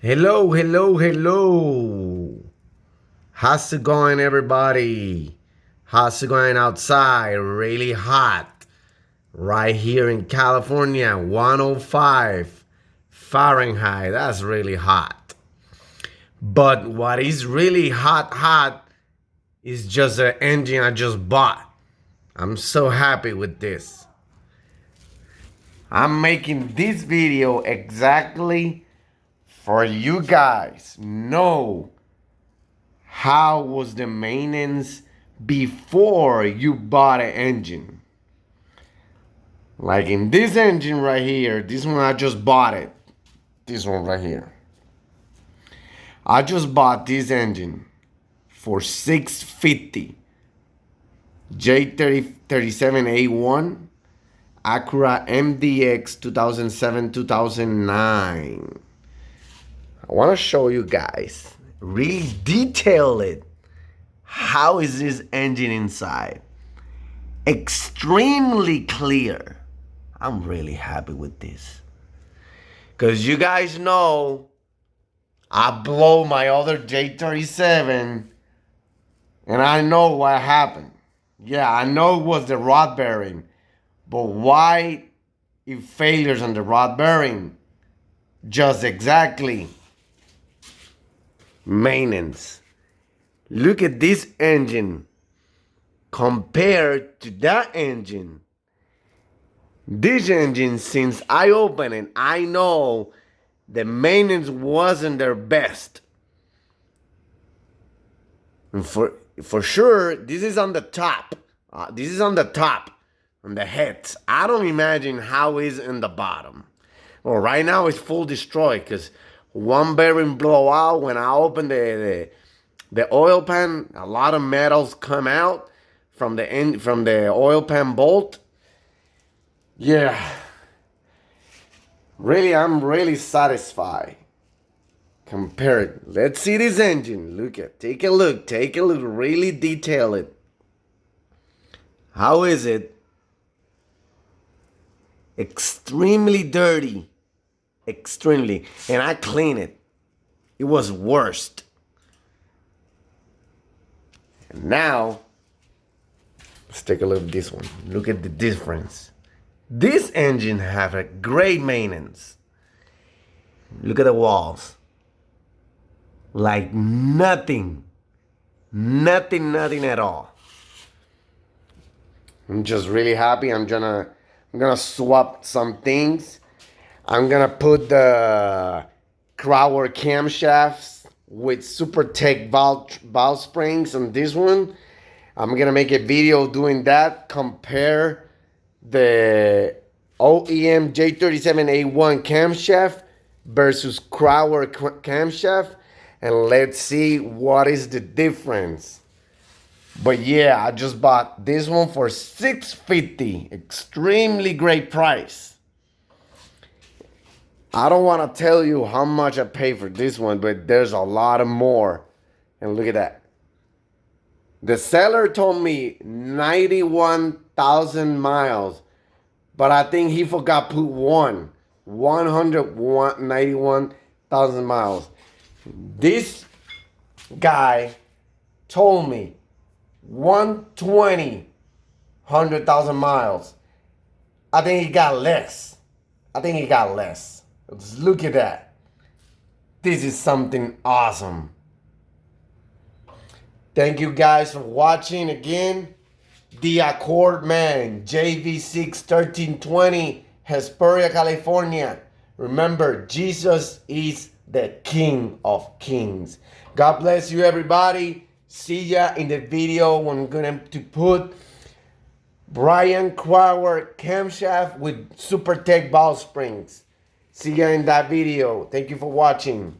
Hello, hello, hello. How's it going, everybody? How's it going outside? Really hot. Right here in California, 105 Fahrenheit. That's really hot. But what is really hot is just the engine I just bought. I'm so happy with this. I'm making this video exactly for you guys. Know how was the maintenance before you bought an engine. Like in this engine right here, this one I just bought it. This one right here. I just bought this engine for $650. J37A1 Acura MDX 2007-2009. I want to show you guys, really detail it. How is this engine inside? Extremely clear. I'm really happy with this. Because you guys know I blow my other J37 and I know what happened. Yeah, I know it was the rod bearing. But why it failures on the rod bearing? Just exactly maintenance. Look at this engine compared to that engine. This engine, since I opened it, I know the maintenance wasn't their best. And for sure, this is on the top. This is on the top, on the heads. I don't imagine how it's in the bottom. Well, right now it's full destroyed because one bearing blow out. When I open the oil pan, a lot of metals come out from the oil pan bolt. Yeah, really, I'm really satisfied. Compare it. Let's see this engine. Take a look. Really detail it. How is it? Extremely dirty. Extremely. And I clean it. It was worst. And now, let's take a look at this one. Look at the difference. This engine have a great maintenance. Look at the walls. Like nothing. Nothing at all. I'm just really happy. I'm gonna swap some things. I'm gonna put the Crower camshafts with Super Tech valve springs on this one. I'm gonna make a video doing that. Compare the OEM J37A1 camshaft versus Crower camshaft, and let's see what is the difference. But yeah, I just bought this one for $650. Extremely great price. I don't want to tell you how much I paid for this one, but there's a lot of more. And look at that. The seller told me 91,000 miles, but I think he forgot put 191,000 miles. This guy told me 100,000 miles. I think he got less. Look at that. This is something awesome. Thank you guys for watching again. The Accord Man, JV6 1320, Hesperia, California. Remember, Jesus is the King of Kings. God bless you, everybody. See ya in the video when I'm going to put Brian Crower camshaft with Super Tech valve springs. See ya in that video. Thank you for watching.